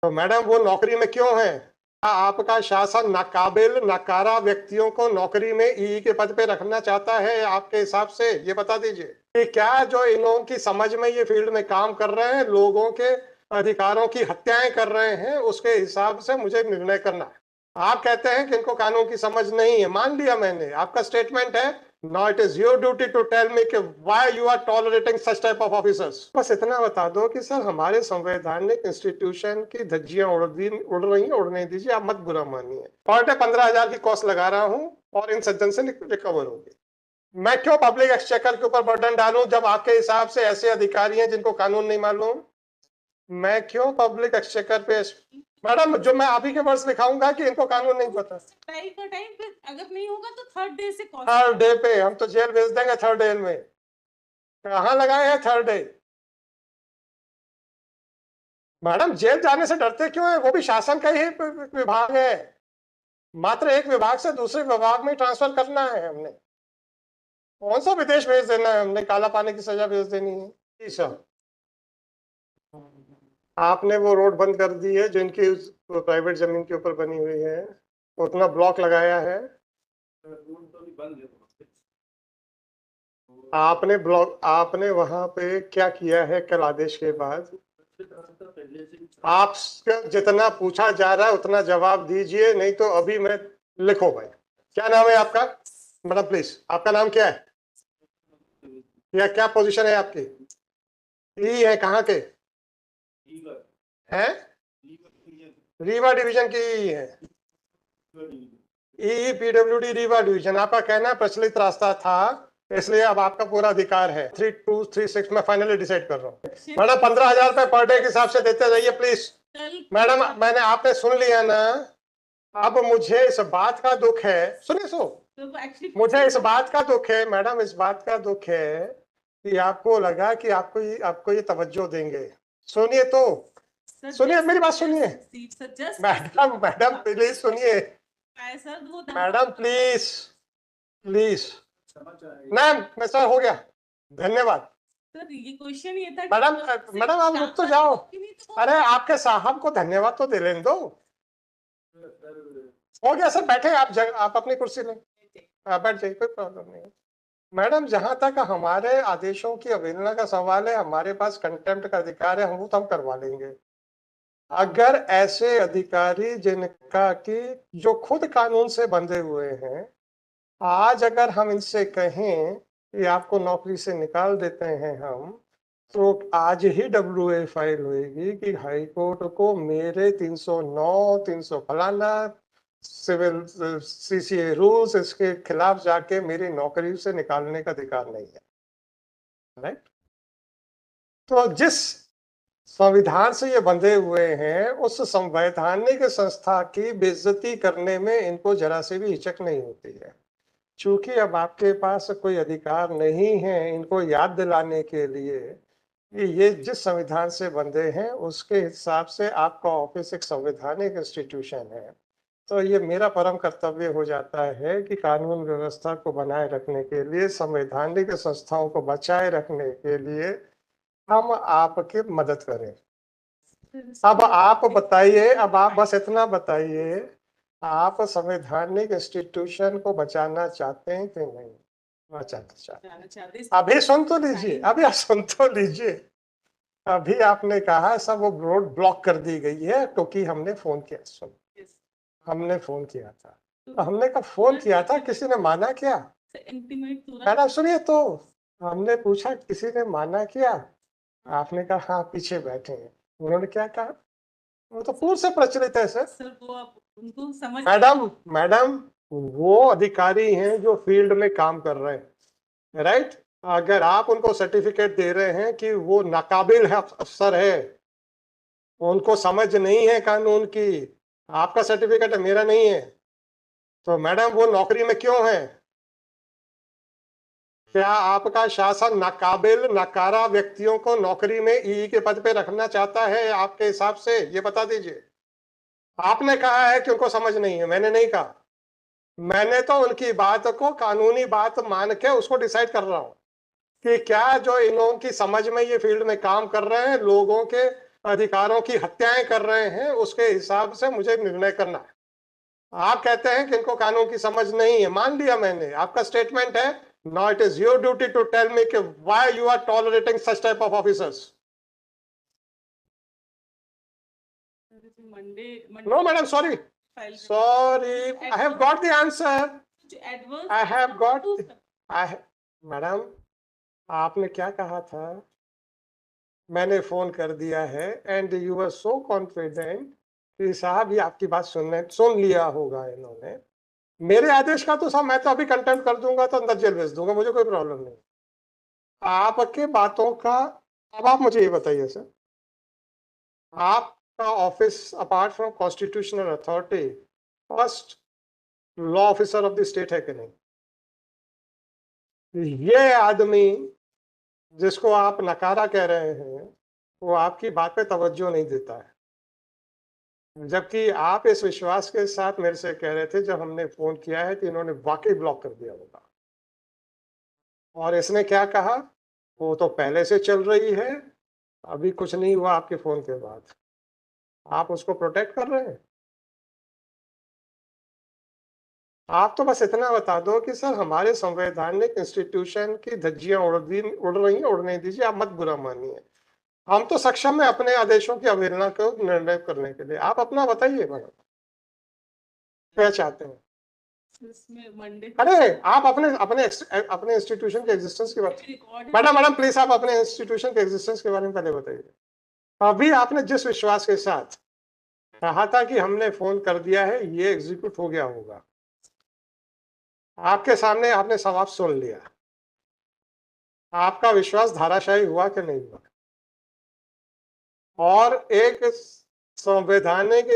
तो मैडम वो नौकरी में क्यों है? क्या आपका शासन नाकाबिल नकारा व्यक्तियों को नौकरी में ईई के पद पे रखना चाहता है आपके हिसाब से? ये बता दीजिए कि क्या जो इन लोगों की समझ में ये फील्ड में काम कर रहे हैं, लोगों के अधिकारों की हत्याएं कर रहे हैं, उसके हिसाब से मुझे निर्णय करना है। आप कहते हैं कि इनको कानून की समझ नहीं है, मान लिया मैंने, आपका स्टेटमेंट है। Now it is your duty to tell me कि why you are tolerating such type of officers। बस इतना बता दो कि सर हमारे संवैधानिक इंस्टीट्यूशन की धज्जियां उड़ रही हैं, उड़ने दीजिए, आप मत बुरा मानिए। पर डे 15,000 की कॉस्ट लगा रहा हूं और इन सज्जन से रिकवर होगी। मैं क्यों पब्लिक एक्सचेकर के ऊपर बर्डन डालूं जब आपके हिसाब से ऐसे अधिकारी हैं जिनको कानून नहीं मालूम? मैं क्यों पब्लिक एक्सचेकर पे? मैडम जो मैं आप ही के वर्ड्स लिखाऊंगा कि इनको कानून नहीं पता। टाइम पे अगर नहीं होगा तो थर्ड डे से थर्ड डे पे हम तो जेल भेज देंगे। थर्ड डे में कहाँ लगाए हैं थर्ड डे? मैडम जेल जाने से डरते क्यों है? वो भी शासन का ही विभाग है। मात्र एक विभाग से दूसरे विभाग में ट्रांसफर करना है हमने। कौन सा विदेश भेज देना है हमने? काला पानी की सजा भेज देनी है? जी सर। आपने वो रोड बंद कर दी है जो इनकी प्राइवेट जमीन के ऊपर बनी हुई है, उतना ब्लॉक लगाया है आपने वहां पे क्या किया है कल आदेश के बाद? आप जितना पूछा जा रहा है उतना जवाब दीजिए, नहीं तो अभी मैं लिखो भाई। क्या नाम है आपका? मैडम प्लीज, आपका नाम क्या है या क्या पोजीशन है आपकी? ई है कहाँ के हैं? रीवा डिवीजन की ई है। ई पीडब्ल्यूडी रीवा डिवीजन। आपका कहना प्रचलित रास्ता था, इसलिए अब आपका पूरा अधिकार है। 3236 में फाइनली डिसाइड कर रहा हूँ। मैडम 15,000 रुपए पर डे के हिसाब से देते जाइए प्लीज। मैडम मैंने आपने सुन लिया ना, अब मुझे इस बात का दुख है, सुनिए मुझे इस बात का दुख है मैडम, इस बात का दुख है कि आपको लगा कि आपको ये तवज्जो देंगे। सुनिए तो, सुनिए मेरी बात सुनिए। मैडम प्लीज सुनिए। Madam please please. मैं सर हो गया, धन्यवाद। सर ये क्वेश्चन ये था मैडम आप रुक तो जाओ। अरे आपके साहब को धन्यवाद तो दे लेने दो। हो गया सर, बैठे आप अपनी कुर्सी लें, बैठ जाइए, कोई प्रॉब्लम नहीं है। मैडम जहां तक हमारे आदेशों की अवहेलना का सवाल है, हमारे पास कंटेम्प्ट का अधिकार है, हम करवा लेंगे। अगर ऐसे अधिकारी जिनका कि जो खुद कानून से बंधे हुए हैं, आज अगर हम इनसे कहें कि आपको नौकरी से निकाल देते हैं हम, तो आज ही WA फाइल होगी कि हाई कोर्ट को मेरे 309 300 फलाना सिविल CCA रूल्स इसके खिलाफ जाके मेरी नौकरी से निकालने का अधिकार नहीं है। राइट? तो जिस संविधान से ये बंधे हुए हैं, उस संवैधानिक संस्था की बेइज्जती करने में इनको जरा से भी हिचक नहीं होती है। चूंकि अब आपके पास कोई अधिकार नहीं है इनको याद दिलाने के लिए कि ये जिस संविधान से बंधे हैं उसके हिसाब से आपका ऑफिस एक संवैधानिक इंस्टीट्यूशन है, तो ये मेरा परम कर्तव्य हो जाता है कि कानून व्यवस्था को बनाए रखने के लिए, संवैधानिक संस्थाओं को बचाए रखने के लिए हम आपकी मदद करें। अब आप बताइए, अब आप बस इतना बताइए, आप संवैधानिक इंस्टीट्यूशन को बचाना चाहते हैं कि नहीं बचाना चाहते? अभी सुन तो लीजिए, अभी आप सुन तो लीजिए। अभी आपने कहा सब वो रोड ब्लॉक कर दी गई है क्योंकि हमने फोन किया। सुन, हमने फोन किया था, तो हमने कहा फोन किया था, किसी ने माना क्या? मैडम सुनिए तो, हमने पूछा किसी ने माना क्या? आपने कहा हाँ पीछे बैठे हैं। उन्होंने क्या कहा? वो तो पूर्व से प्रचलित है सर। वो आप उनको समझ। मैडम वो अधिकारी हैं जो फील्ड में काम कर रहे हैं, राइट? अगर आप उनको सर्टिफिकेट दे रहे हैं कि वो नाकाबिल है, अफसर है, उनको समझ नहीं है कानून की, आपका सर्टिफिकेट है, मेरा नहीं है, तो मैडम वो नौकरी में क्यों है? क्या आपका शासन नाकाबिल नकारा व्यक्तियों को नौकरी में ईई के पद पे रखना चाहता है आपके हिसाब से? ये बता दीजिए। आपने कहा है कि उनको समझ नहीं है, मैंने नहीं कहा। मैंने तो उनकी बात को कानूनी बात मान के उसको डिसाइड कर रहा हूं कि क्या जो इन लोगों की समझ में ये फील्ड में काम कर रहे हैं, लोगों के अधिकारों की हत्याएं कर रहे हैं, उसके हिसाब से मुझे निर्णय करना है। आप कहते हैं कि इनको कानून की समझ नहीं है, मान लिया मैंने, आपका स्टेटमेंट है। Now it is your duty to tell me कि why you are tolerating such type of officers. Monday, No, madam, sorry. file Sorry, I have got the answer. adverse I have got. to- madam, आपने क्या कहा था? मैंने phone कर दिया है and you were so confident कि साहब ये आपकी बात सुन लिया होगा इन्होंने। मेरे आदेश का तो साहब मैं तो अभी कंटेम्प्ट कर दूंगा, तो अंदर जेल भेज दूंगा, मुझे कोई प्रॉब्लम नहीं। आपके बातों का, अब आप मुझे ये बताइए सर, आपका office apart from constitutional authority first law officer of the state है कि नहीं? ये आदमी जिसको आप नकारा कह रहे हैं, वो आपकी बात पे तवज्जो नहीं देता है, जबकि आप इस विश्वास के साथ मेरे से कह रहे थे जब हमने फोन किया है कि इन्होंने वाकई ब्लॉक कर दिया होगा। और इसने क्या कहा? वो तो पहले से चल रही है, अभी कुछ नहीं हुआ आपके फोन के बाद। आप उसको प्रोटेक्ट कर रहे हैं। आप तो बस इतना बता दो कि सर हमारे संवैधानिक इंस्टीट्यूशन की धज्जियां उड़ रही हैं, उड़ने दीजिए, आप मत बुरा मानिए। हम तो सक्षम है अपने आदेशों की अवहेलना को निर्णय करने के लिए। आप अपना बताइए मैडम, क्या चाहते हैं? Monday अरे आप अपने अपने अपने इंस्टीट्यूशन के एग्जिस्टेंस की बात, मैडम प्लीज आप अपने इंस्टीट्यूशन के एग्जिस्टेंस के बारे में पहले बताइए। अभी आपने जिस विश्वास के साथ कहा था कि हमने फोन कर दिया है, ये एग्जीक्यूट हो गया होगा, आपके सामने आपने सवाब सुन लिया, आपका विश्वास धाराशायी हुआ कि नहीं हुआ? और एक संवैधानिक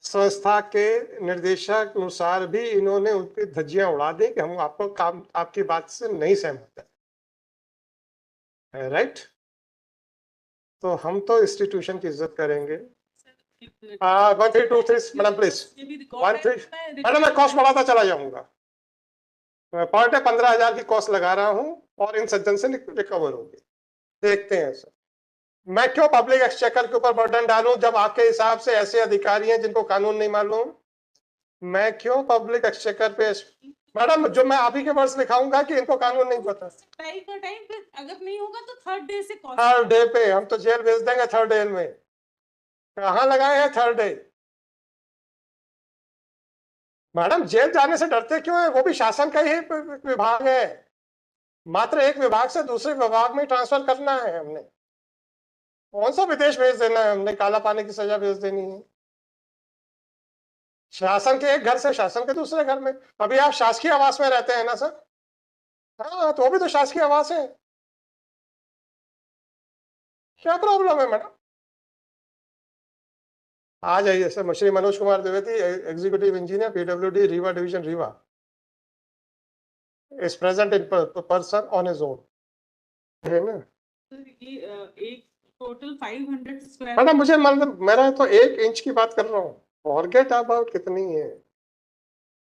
संस्था के निर्देशक अनुसार भी इन्होंने उनकी धज्जियां उड़ा दी कि हम आपको काम आपकी बात से नहीं सहमत है, राइट? तो हम तो इंस्टीट्यूशन की इज्जत करेंगे। 1 3 2 3 मैडम प्लीज 1 3 मैडम मैं कॉस्ट बढ़ाता चला जाऊंगा। मैं पर डे 15,000 की कॉस्ट लगा रहा हूं और इन सज्जन से रिकवर होगी। देखते हैं सर, मैं क्यों पब्लिक एक्सचेकर के ऊपर बर्डन डालूं जब आपके हिसाब से ऐसे अधिकारी हैं जिनको कानून नहीं मालूम? मैं क्यों पब्लिक एक्सचेकर पे, मैडम जो मैं आप ही के वर्ड्स लिखाऊंगा कि इनको कानून नहीं पता। टाइम पे अगर नहीं होगा तो थर्ड डे से कॉल, थर्ड डे पे हम तो जेल भेज देंगे। थर्ड डे में कहाँ लगाए हैं थर्ड डे? मैडम जेल जाने से डरते क्यों है? वो भी शासन का ही विभाग है, मात्र एक विभाग से दूसरे विभाग में ट्रांसफर करना है हमने। कौन सा विदेश भेज देना है हमने? काला पानी की सजा भेज देनी है? शासन के एक घर से शासन के दूसरे घर में। अभी आप शासकीय आवास में रहते हैं ना सर? हाँ, तो वो भी तो शासकीय आवास है। क्या प्रॉब्लम है मैडम? आ जाइए sir. Shri Manoj Kumar Dwivedi, executive engineer, PWD, Rewa division, Rewa, is present in person on his own, है ना? एक टोटल 500 स्क्वायर। मैडम मुझे मतलब मेरा तो 1 इंच की बात कर रहा हूँ, फॉरगेट अबाउट कितनी है।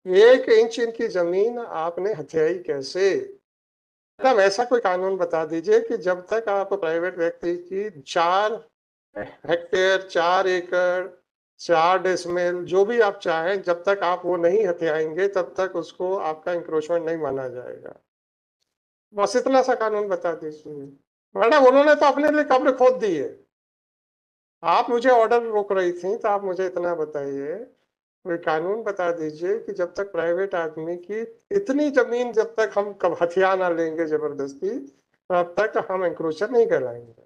1 इंच इनकी जमीन आपने हथियाई कैसे? मैडम ऐसा कोई कानून बता दीजिए कि जब तक आप प्राइवेट व्यक्ति की 4 हेक्टेयर, 4 एकड़, 4 डेसिमल जो भी आप चाहें, जब तक आप वो नहीं हथियाएंगे तब तक उसको आपका इंक्रोचमेंट नहीं माना जाएगा। बस इतना सा कानून बता दीजिए। मैडम उन्होंने तो अपने लिए कब्र खोद दी है। आप मुझे ऑर्डर रोक रही थी, तो आप मुझे इतना बताइए, कोई कानून बता दीजिए कि जब तक प्राइवेट आदमी की इतनी जमीन जब तक हम कब हथिया ना लेंगे जबरदस्ती, तब तक हम इंक्रोचर नहीं कहलाएंगे।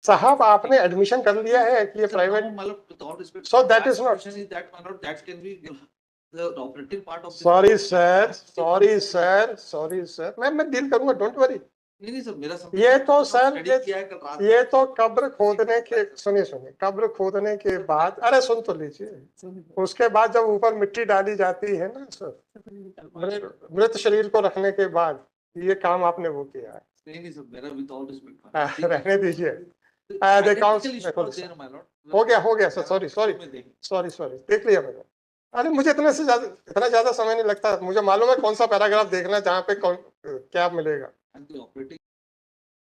साहब आपने एडमिशन कर लिया है कि ये private, so that is not, sorry sir, मैं डील करूंगा, डोंट वरी। नहीं सर, मेरा ये तो सर ये ये तो कब्र खोदने के, सुनिए, कब्र खोदने के बाद, अरे सुन तो लीजिए, उसके बाद जब ऊपर मिट्टी डाली जाती है ना सर, मृत शरीर को रखने के बाद ये काम आपने वो किया है। नहीं सर, मेरा विद ऑल रिस्पेक्ट रहने दीजिए। हो गया सर, सॉरी, देख लिया मैंने। अरे मुझे इतना ज्यादा समय नहीं लगता, मुझे मालूम है कौन सा पैराग्राफ देखना है जहाँ पे क्या मिलेगा। Operating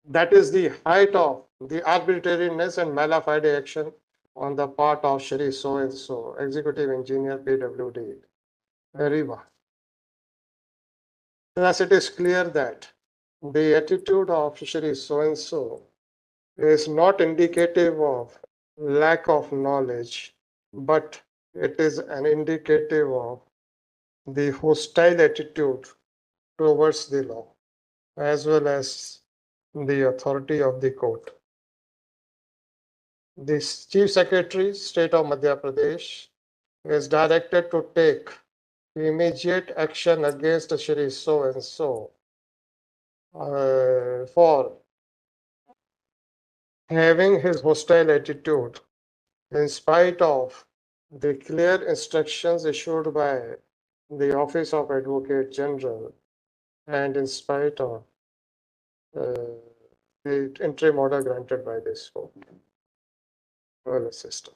That is the height of the arbitrariness and malafide action on the part of Shri so and so, Executive Engineer PWD, Ariba. Thus, it is clear that the attitude of Shri so and so is not indicative of lack of knowledge, but it is an indicative of the hostile attitude towards the law as well as the authority of the court. The Chief Secretary, State of Madhya Pradesh, is directed to take immediate action against Shri so and so for having his hostile attitude in spite of the clear instructions issued by the Office of Advocate General and in spite of the interim order granted by this court. Well, system.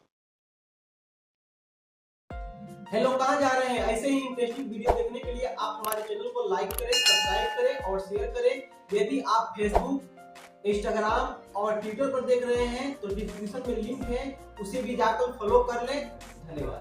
Hello, कहाँ जा रहे हैं? ऐसे ही interesting video देखने के लिए आप हमारे चैनल को लाइक करें, सब्सक्राइब करें और शेयर करें। यदि आप फेसबुक, इंस्टाग्राम और ट्विटर पर देख रहे हैं तो डिस्क्रिप्शन में लिंक है, उसे भी जाकर फॉलो कर लें। धन्यवाद।